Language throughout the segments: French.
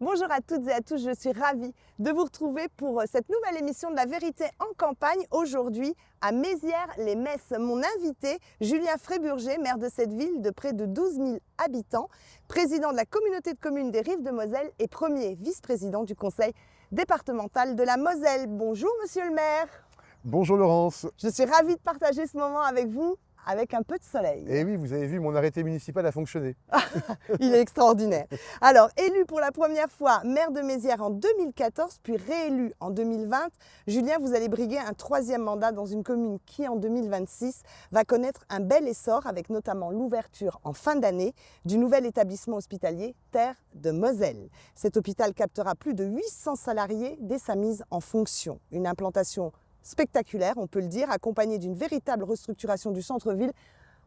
Bonjour à toutes et à tous, je suis ravie de vous retrouver pour cette nouvelle émission de La Vérité en campagne. Aujourd'hui, à Mézières-les-Messes, mon invité, Julien Fréburger, maire de cette ville de près de 12 000 habitants, président de la communauté de communes des Rives de Moselle et premier vice-président du conseil départemental de la Moselle. Bonjour monsieur le maire. Bonjour Laurence. Je suis ravie de partager ce moment avec vous, avec un peu de soleil. Et oui, vous avez vu, mon arrêté municipal a fonctionné. Il est extraordinaire. Alors, élu pour la première fois maire de Mézières en 2014, puis réélu en 2020, Julien, vous allez briguer un troisième mandat dans une commune qui, en 2026, va connaître un bel essor, avec notamment l'ouverture en fin d'année du nouvel établissement hospitalier Terre de Moselle. Cet hôpital captera plus de 800 salariés dès sa mise en fonction. Une implantation spectaculaire, on peut le dire, accompagnée d'une véritable restructuration du centre-ville.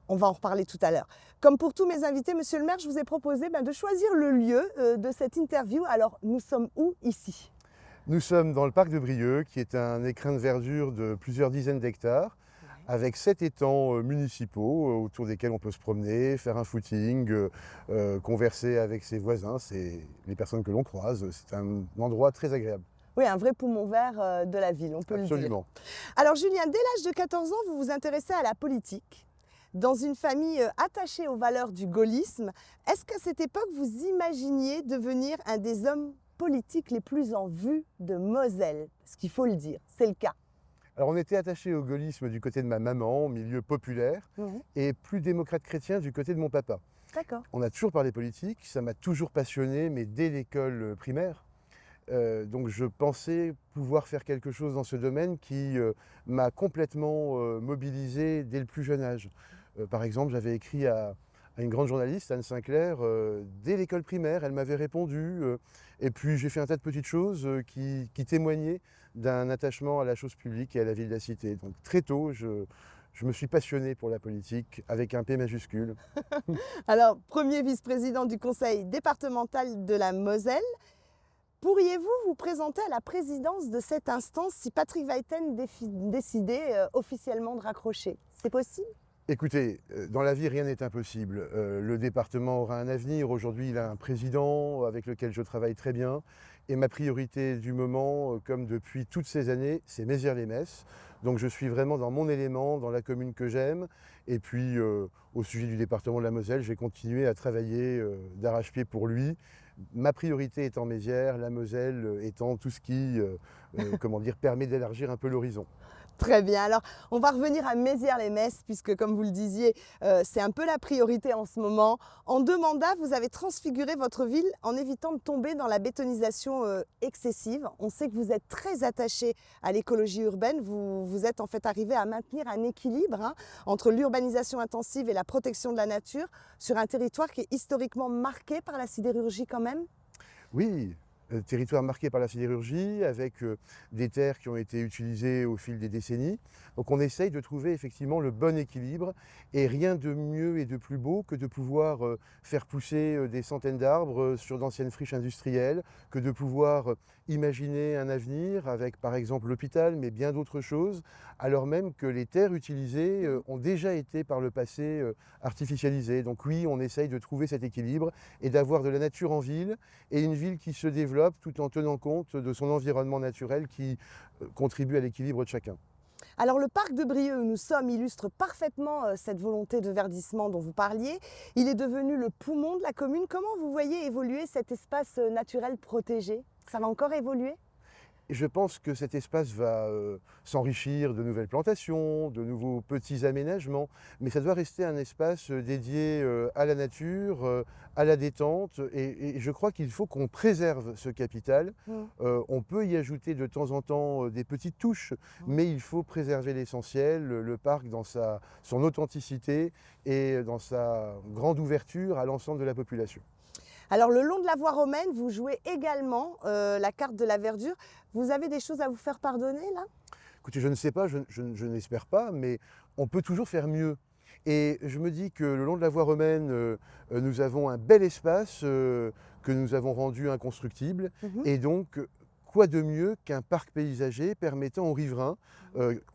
On va en reparler tout à l'heure. Comme pour tous mes invités, monsieur le maire, je vous ai proposé de choisir le lieu de cette interview. Alors, nous sommes où ici? Nous sommes dans le parc de Brieux, qui est un écrin de verdure de plusieurs dizaines d'hectares, avec 7 étangs municipaux autour desquels on peut se promener, faire un footing, converser avec ses voisins, c'est les personnes que l'on croise. C'est un endroit très agréable. Oui, un vrai poumon vert de la ville, on peut Absolument. le dire. Alors Julien, dès l'âge de 14 ans, vous vous intéressez à la politique. Dans une famille attachée aux valeurs du gaullisme, est-ce qu'à cette époque, vous imaginiez devenir un des hommes politiques les plus en vue de Moselle? Parce qu'il faut le dire, c'est le cas. Alors on était attaché au gaullisme du côté de ma maman, milieu populaire, et plus démocrate chrétien du côté de mon papa. D'accord. On a toujours parlé politique, ça m'a toujours passionné, mais dès l'école primaire. Donc je pensais pouvoir faire quelque chose dans ce domaine qui m'a complètement mobilisé dès le plus jeune âge. Par exemple, j'avais écrit à une grande journaliste, Anne Sinclair, dès l'école primaire, elle m'avait répondu. Et puis j'ai fait un tas de petites choses qui témoignaient d'un attachement à la chose publique et à la vie de la cité. Donc très tôt, je me suis passionné pour la politique avec un P majuscule. Alors, premier vice-président du conseil départemental de la Moselle, pourriez-vous vous présenter à la présidence de cette instance si Patrick Weiten décidait officiellement de raccrocher? C'est possible? Écoutez, dans la vie, rien n'est impossible. Le département aura un avenir. Aujourd'hui, il a un président avec lequel je travaille très bien. Et ma priorité du moment, comme depuis toutes ces années, c'est Mézières-les-Messes. Donc je suis vraiment dans mon élément, dans la commune que j'aime. Et puis, au sujet du département de la Moselle, je vais continuer à travailler d'arrache-pied pour lui. Ma priorité étant Mézières, la Moselle étant tout ce qui permet d'élargir un peu l'horizon. Très bien. Alors, on va revenir à Mézières-les-Messes, puisque, comme vous le disiez, c'est un peu la priorité en ce moment. En 2 mandats, vous avez transfiguré votre ville en évitant de tomber dans la bétonisation excessive. On sait que vous êtes très attaché à l'écologie urbaine. Vous êtes en fait arrivé à maintenir un équilibre entre l'urbanisation intensive et la protection de la nature sur un territoire qui est historiquement marqué par la sidérurgie quand même. Oui, territoire marqué par la sidérurgie, avec des terres qui ont été utilisées au fil des décennies. Donc on essaye de trouver effectivement le bon équilibre, et rien de mieux et de plus beau que de pouvoir faire pousser des centaines d'arbres sur d'anciennes friches industrielles, que de pouvoir imaginer un avenir avec par exemple l'hôpital, mais bien d'autres choses, alors même que les terres utilisées ont déjà été par le passé artificialisées. Donc oui, on essaye de trouver cet équilibre et d'avoir de la nature en ville, et une ville qui se développe tout en tenant compte de son environnement naturel qui contribue à l'équilibre de chacun. Alors le parc de Brieux où nous sommes illustre parfaitement cette volonté de verdissement dont vous parliez. Il est devenu le poumon de la commune. Comment vous voyez évoluer cet espace naturel protégé? Ça va encore évoluer? Et je pense que cet espace va s'enrichir de nouvelles plantations, de nouveaux petits aménagements, mais ça doit rester un espace dédié à la nature, à la détente, et je crois qu'il faut qu'on préserve ce capital. On peut y ajouter de temps en temps des petites touches, mais il faut préserver l'essentiel, le parc dans son authenticité et dans sa grande ouverture à l'ensemble de la population. Alors le long de la voie romaine, vous jouez également la carte de la verdure. Vous avez des choses à vous faire pardonner là? Écoutez, je ne sais pas, je n'espère pas, mais on peut toujours faire mieux. Et je me dis que le long de la voie romaine, nous avons un bel espace que nous avons rendu inconstructible. Et donc, quoi de mieux qu'un parc paysager permettant aux riverains,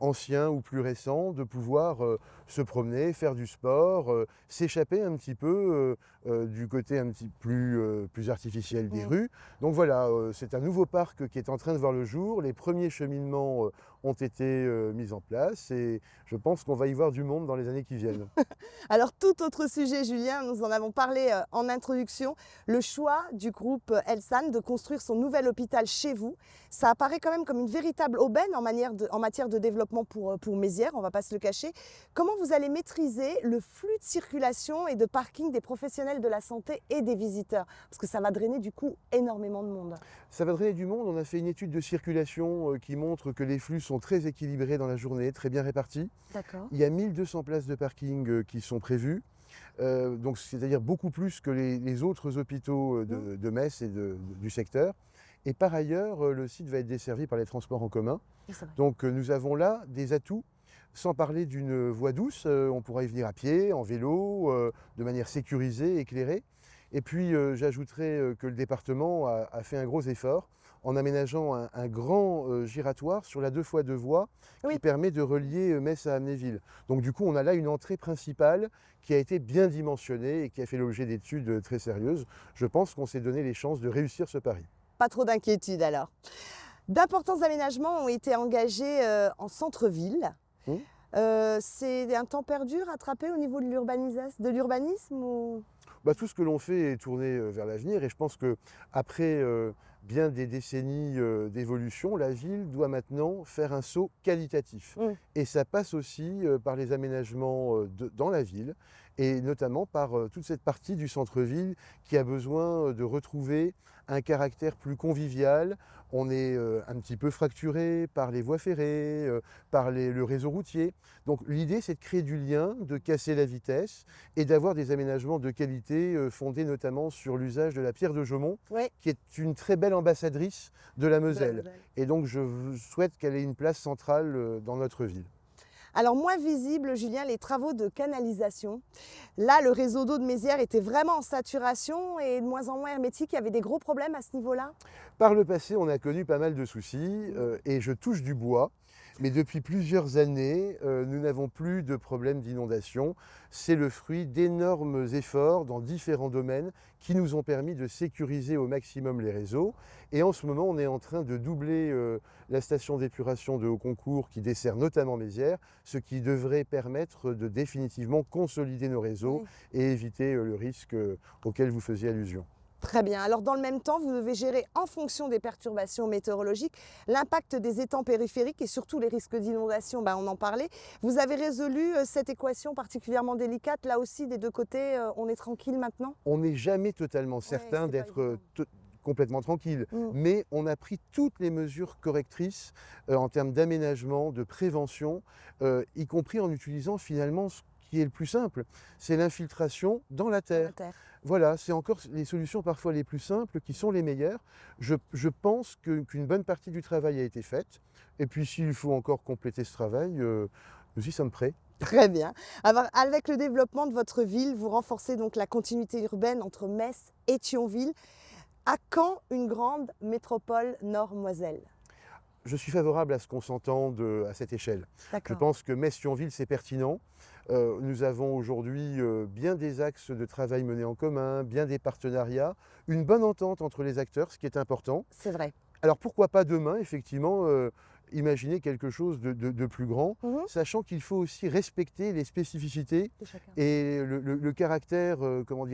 anciens ou plus récents, de pouvoir se promener, faire du sport, s'échapper un petit peu du côté un petit plus artificiel des rues. Donc voilà, c'est un nouveau parc qui est en train de voir le jour. Les premiers cheminements ont été mis en place et je pense qu'on va y voir du monde dans les années qui viennent. Alors, tout autre sujet, Julien, nous en avons parlé en introduction, le choix du groupe Elsan de construire son nouvel hôpital chez vous. Ça apparaît quand même comme une véritable aubaine en matière de développement pour Mézières, on ne va pas se le cacher. Comment vous allez maîtriser le flux de circulation et de parking des professionnels de la santé et des visiteurs? Parce que ça va drainer du coup énormément de monde. Ça va drainer du monde. On a fait une étude de circulation qui montre que les flux sont très équilibrés dans la journée, très bien répartis. D'accord. Il y a 1200 places de parking qui sont prévues, donc c'est-à-dire beaucoup plus que les autres hôpitaux de Metz et du secteur. Et par ailleurs, le site va être desservi par les transports en commun. Donc nous avons là des atouts, sans parler d'une voie douce. On pourra y venir à pied, en vélo, de manière sécurisée, éclairée. Et puis j'ajouterai que le département a fait un gros effort en aménageant un grand giratoire sur la 2x2 voies qui permet de relier Metz à Amnéville. Donc du coup, on a là une entrée principale qui a été bien dimensionnée et qui a fait l'objet d'études très sérieuses. Je pense qu'on s'est donné les chances de réussir ce pari. Pas trop d'inquiétude alors. D'importants aménagements ont été engagés en centre-ville. C'est un temps perdu rattrapé au niveau de l'urbanisme ou... Tout ce que l'on fait est tourné vers l'avenir et je pense qu'après bien des décennies d'évolution, la ville doit maintenant faire un saut qualitatif. Et ça passe aussi par les aménagements dans la ville et notamment par toute cette partie du centre-ville qui a besoin de retrouver un caractère plus convivial. On est un petit peu fracturé par les voies ferrées, par le réseau routier. Donc l'idée, c'est de créer du lien, de casser la vitesse et d'avoir des aménagements de qualité fondés notamment sur l'usage de la pierre de Jaumont, qui est une très belle ambassadrice de la Moselle. Et donc je souhaite qu'elle ait une place centrale dans notre ville. Alors moins visible, Julien, les travaux de canalisation. Là, le réseau d'eau de Mézières était vraiment en saturation et de moins en moins hermétique. Il y avait des gros problèmes à ce niveau-là? Par le passé, on a connu pas mal de soucis et je touche du bois. Mais depuis plusieurs années, nous n'avons plus de problème d'inondation. C'est le fruit d'énormes efforts dans différents domaines qui nous ont permis de sécuriser au maximum les réseaux. Et en ce moment, on est en train de doubler la station d'épuration de Haut-Concours qui dessert notamment Mézières, ce qui devrait permettre de définitivement consolider nos réseaux et éviter le risque auquel vous faisiez allusion. Très bien. Alors dans le même temps, vous devez gérer en fonction des perturbations météorologiques l'impact des étangs périphériques et surtout les risques d'inondation, on en parlait. Vous avez résolu cette équation particulièrement délicate. Là aussi, des deux côtés, on est tranquille maintenant? On n'est jamais totalement certain d'être complètement tranquille, mais on a pris toutes les mesures correctrices en termes d'aménagement, de prévention, y compris en utilisant finalement ce qui est le plus simple, c'est l'infiltration dans la terre. Voilà, c'est encore les solutions parfois les plus simples qui sont les meilleures. Je pense qu'une bonne partie du travail a été faite. Et puis s'il faut encore compléter ce travail, nous y sommes prêts. Très bien. Alors, avec le développement de votre ville, vous renforcez donc la continuité urbaine entre Metz et Thionville. À quand une grande métropole Nord-Moselle? Je suis favorable à ce qu'on s'entende à cette échelle. Je pense que Metz-Thionville, c'est pertinent. Nous avons aujourd'hui bien des axes de travail menés en commun, bien des partenariats, une bonne entente entre les acteurs, ce qui est important. C'est vrai. Alors pourquoi pas demain, effectivement, imaginer quelque chose de plus grand, sachant qu'il faut aussi respecter les spécificités et le caractère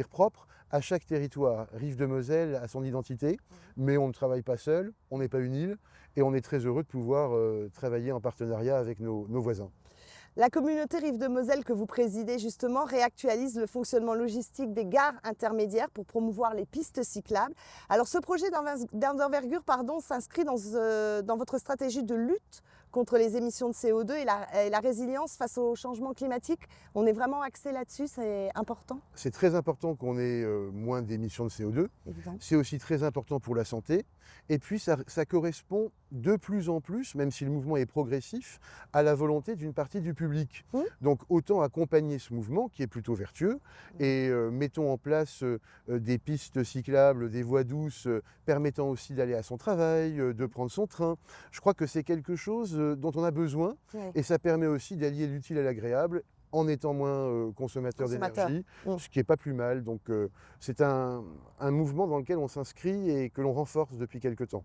propre à chaque territoire. Rive de Moselle a son identité, mais on ne travaille pas seul, on n'est pas une île, et on est très heureux de pouvoir travailler en partenariat avec nos voisins. La communauté Rive de Moselle que vous présidez justement réactualise le fonctionnement logistique des gares intermédiaires pour promouvoir les pistes cyclables. Alors ce projet d'envergure s'inscrit dans votre stratégie de lutte contre les émissions de CO2 et la résilience face au changement climatique. On est vraiment axé là-dessus, c'est important? C'est très important qu'on ait moins d'émissions de CO2. C'est aussi très important pour la santé. Et puis ça correspond de plus en plus, même si le mouvement est progressif, à la volonté d'une partie du public. Mmh. Donc autant accompagner ce mouvement qui est plutôt vertueux et mettons en place des pistes cyclables, des voies douces permettant aussi d'aller à son travail, de prendre son train. Je crois que c'est quelque chose dont on a besoin Ouais. et ça permet aussi d'allier l'utile à l'agréable en étant moins consommateur d'énergie, ce qui n'est pas plus mal. Donc c'est un mouvement dans lequel on s'inscrit et que l'on renforce depuis quelque temps.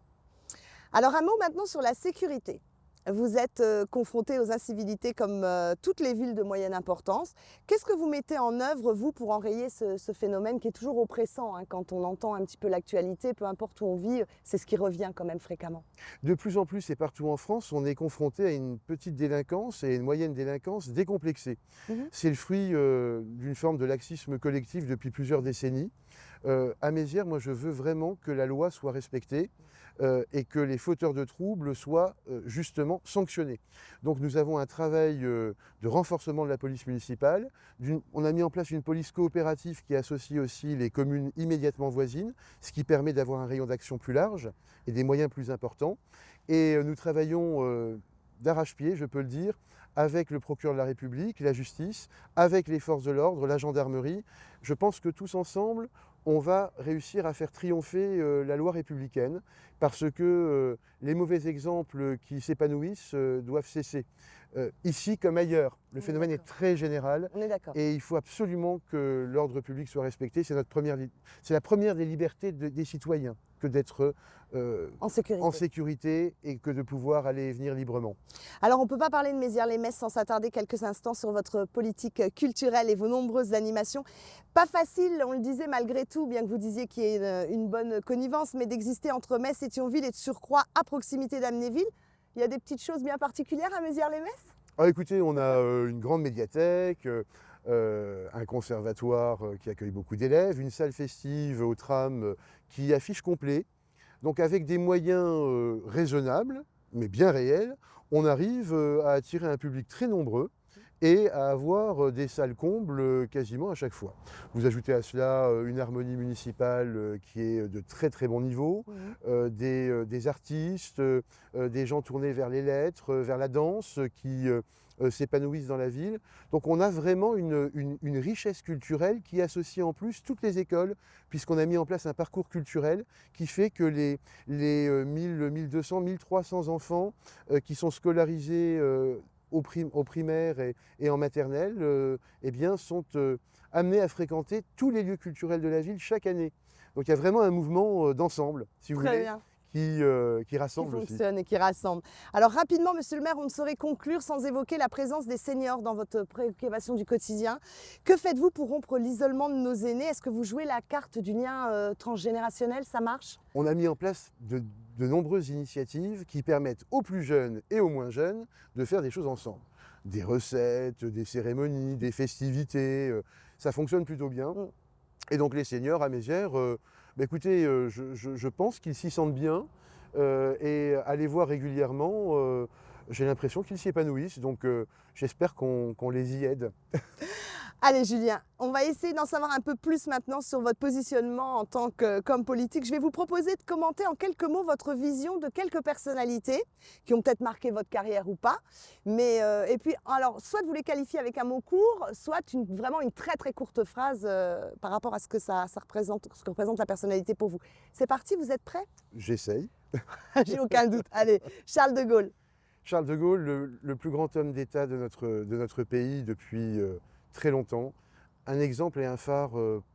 Alors un mot maintenant sur la sécurité. Vous êtes confronté aux incivilités comme toutes les villes de moyenne importance. Qu'est-ce que vous mettez en œuvre, vous, pour enrayer ce phénomène qui est toujours oppressant hein, quand on entend un petit peu l'actualité, peu importe où on vit, c'est ce qui revient quand même fréquemment. De plus en plus et partout en France, on est confronté à une petite délinquance et une moyenne délinquance décomplexée. Mhm. C'est le fruit d'une forme de laxisme collectif depuis plusieurs décennies. À Mézières, moi je veux vraiment que la loi soit respectée et que les fauteurs de troubles soient justement sanctionnés. Donc nous avons un travail de renforcement de la police municipale. On a mis en place une police coopérative qui associe aussi les communes immédiatement voisines, ce qui permet d'avoir un rayon d'action plus large et des moyens plus importants. Et nous travaillons d'arrache-pied, je peux le dire, avec le procureur de la République, la justice, avec les forces de l'ordre, la gendarmerie. Je pense que tous ensemble, on va réussir à faire triompher la loi républicaine parce que les mauvais exemples qui s'épanouissent doivent cesser. Ici comme ailleurs, le phénomène est très général On est d'accord. et il faut absolument que l'ordre public soit respecté. C'est la première des libertés des citoyens que d'être En sécurité. et que de pouvoir aller et venir librement. Alors, on ne peut pas parler de Mézières-les-Messes sans s'attarder quelques instants sur votre politique culturelle et vos nombreuses animations. Pas facile, on le disait malgré tout, bien que vous disiez qu'il y ait une bonne connivence, mais d'exister entre Metz et Thionville et de surcroît à proximité d'Amnéville. Il y a des petites choses bien particulières à Mézières-les-Messes? Ah, écoutez, on a une grande médiathèque, un conservatoire qui accueille beaucoup d'élèves, une salle festive au tram qui affiche complet. Donc avec des moyens raisonnables, mais bien réels, on arrive à attirer un public très nombreux et à avoir des salles combles quasiment à chaque fois. Vous ajoutez à cela une harmonie municipale qui est de très très bon niveau, des artistes, des gens tournés vers les lettres, vers la danse qui s'épanouissent dans la ville. Donc on a vraiment une richesse culturelle qui associe en plus toutes les écoles, puisqu'on a mis en place un parcours culturel qui fait que les 1000, 1200, 1300 enfants qui sont scolarisés au primaire et en maternelle eh bien, sont amenés à fréquenter tous les lieux culturels de la ville chaque année. Donc il y a vraiment un mouvement d'ensemble, si vous voulez, Bien. qui rassemble Qui aussi. fonctionne et qui rassemble. Alors rapidement, monsieur le maire, on ne saurait conclure sans évoquer la présence des seniors dans votre préoccupation du quotidien. Que faites-vous pour rompre l'isolement de nos aînés? Est-ce que vous jouez la carte du lien transgénérationnel? Ça marche? On a mis en place de nombreuses initiatives qui permettent aux plus jeunes et aux moins jeunes de faire des choses ensemble. Des recettes, des cérémonies, des festivités, ça fonctionne plutôt bien. Et donc les seniors à Mézières, écoutez, je pense qu'ils s'y sentent bien et à les voir régulièrement, j'ai l'impression qu'ils s'y épanouissent. Donc j'espère qu'on les y aide. Allez Julien, on va essayer d'en savoir un peu plus maintenant sur votre positionnement en tant qu'homme politique. Je vais vous proposer de commenter en quelques mots votre vision de quelques personnalités qui ont peut-être marqué votre carrière ou pas. Mais, et puis, alors, soit vous les qualifiez avec un mot court, soit vraiment une très très courte phrase par rapport à ce que ça représente, ce que représente la personnalité pour vous. C'est parti, vous êtes prêts? J'essaye. J'ai aucun doute. Allez, Charles de Gaulle. Charles de Gaulle, le plus grand homme d'État de notre pays depuis très longtemps. Un exemple et un phare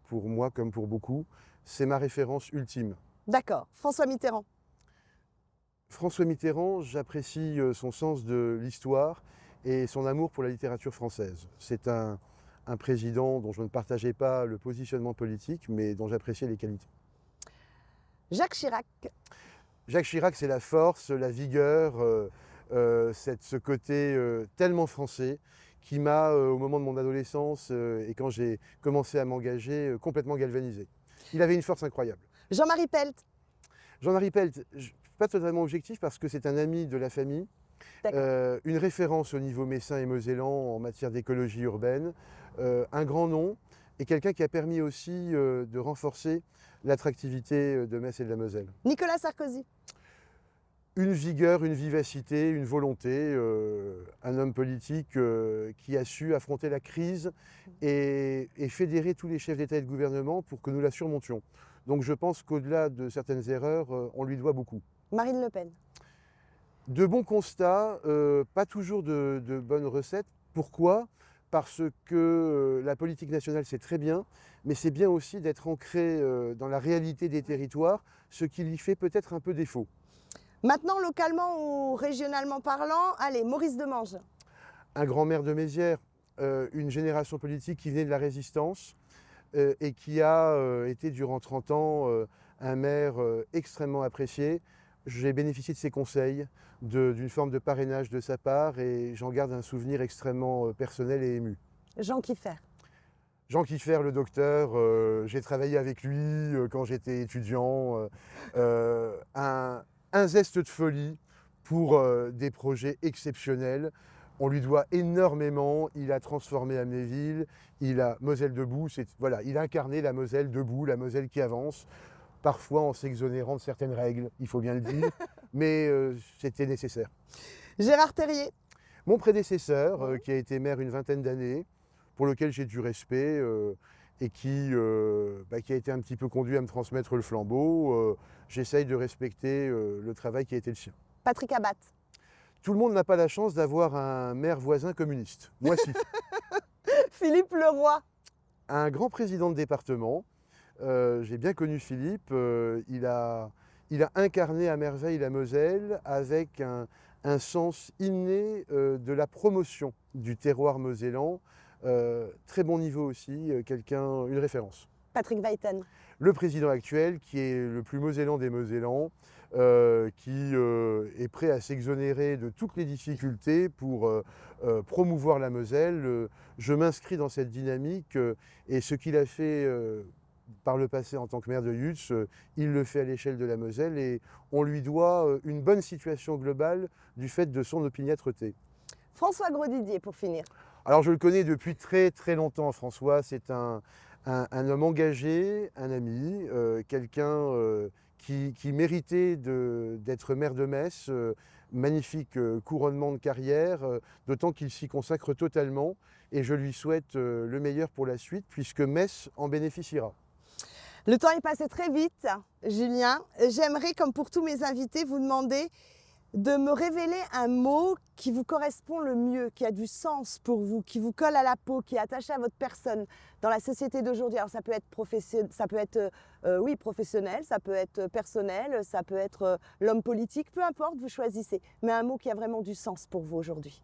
pour moi comme pour beaucoup, c'est ma référence ultime. D'accord. François Mitterrand. François Mitterrand, j'apprécie son sens de l'histoire et son amour pour la littérature française. C'est un président dont je ne partageais pas le positionnement politique, mais dont j'appréciais les qualités. Jacques Chirac. Jacques Chirac, c'est la force, la vigueur, ce côté tellement français qui m'a, au moment de mon adolescence et quand j'ai commencé à m'engager, complètement galvanisé. Il avait une force incroyable. Jean-Marie Pelt. Jean-Marie Pelt, je ne suis pas totalement objectif parce que c'est un ami de la famille, une référence au niveau messin et mosellan en matière d'écologie urbaine, un grand nom et quelqu'un qui a permis aussi de renforcer l'attractivité de Metz et de la Moselle. Nicolas Sarkozy. une vigueur, une vivacité, une volonté, un homme politique qui a su affronter la crise et fédérer tous les chefs d'État et de gouvernement pour que nous la surmontions. Donc je pense qu'au-delà de certaines erreurs, on lui doit beaucoup. Marine Le Pen. De bons constats, pas toujours de bonnes recettes. Pourquoi ? Parce que la politique nationale, c'est très bien, mais c'est bien aussi d'être ancré dans la réalité des territoires, ce qui lui fait peut-être un peu défaut. Maintenant, localement ou régionalement parlant, allez, Maurice Demange. Un grand maire de Mézières, une génération politique qui venait de la résistance et qui a été durant 30 ans un maire extrêmement apprécié. J'ai bénéficié de ses conseils, d'une forme de parrainage de sa part et j'en garde un souvenir extrêmement personnel et ému. Jean Kiffer. Jean Kiffer, le docteur, j'ai travaillé avec lui quand j'étais étudiant. Un zeste de folie pour des projets exceptionnels. On lui doit énormément. Il a transformé Amnéville. Il a Moselle debout. Voilà, il a incarné la Moselle debout, la Moselle qui avance. Parfois en s'exonérant de certaines règles, il faut bien le dire, mais c'était nécessaire. Gérard Terrier. Mon prédécesseur, qui a été maire une vingtaine d'années, pour lequel j'ai du respect et qui a été un petit peu conduit à me transmettre le flambeau, j'essaye de respecter le travail qui a été le sien. Patrick Abbat. Tout le monde n'a pas la chance d'avoir un maire voisin communiste. Moi, si. Philippe Leroy. Un grand président de département. J'ai bien connu Philippe. Il a incarné à merveille la Moselle avec un sens inné de la promotion du terroir mosellan. Très bon niveau aussi, une référence. Patrick Weiten. Le président actuel, qui est le plus mosellan des mosellans, qui est prêt à s'exonérer de toutes les difficultés pour promouvoir la Moselle. Je m'inscris dans cette dynamique et ce qu'il a fait par le passé en tant que maire de Yutz, il le fait à l'échelle de la Moselle et on lui doit une bonne situation globale du fait de son opiniâtreté. François Grosdidier pour finir. Alors je le connais depuis très très longtemps, François. C'est un homme engagé, un ami, quelqu'un qui méritait d'être maire de Metz. Magnifique couronnement de carrière, d'autant qu'il s'y consacre totalement et je lui souhaite le meilleur pour la suite puisque Metz en bénéficiera. Le temps est passé très vite, Julien. J'aimerais, comme pour tous mes invités, vous demander de me révéler un mot qui vous correspond le mieux, qui a du sens pour vous, qui vous colle à la peau, qui est attaché à votre personne dans la société d'aujourd'hui. Alors ça peut être professionnel, ça peut être personnel, ça peut être l'homme politique, peu importe, vous choisissez. Mais un mot qui a vraiment du sens pour vous aujourd'hui.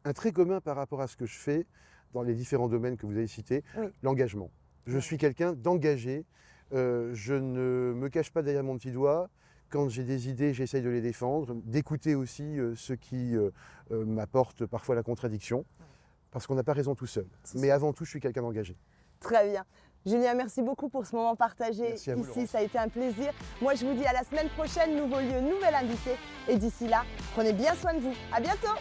Un trait commun par rapport à ce que je fais dans les différents domaines que vous avez cités, oui. L'engagement. Je suis quelqu'un d'engagé. Je ne me cache pas derrière mon petit doigt. Quand j'ai des idées, j'essaye de les défendre, d'écouter aussi ceux qui m'apportent parfois la contradiction, parce qu'on n'a pas raison tout seul. Mais avant tout, je suis quelqu'un d'engagé. Très bien. Julien, merci beaucoup pour ce moment partagé ici. Laurence. Ça a été un plaisir. Moi, je vous dis à la semaine prochaine, nouveau lieu, nouvel invité. Et d'ici là, prenez bien soin de vous. À bientôt.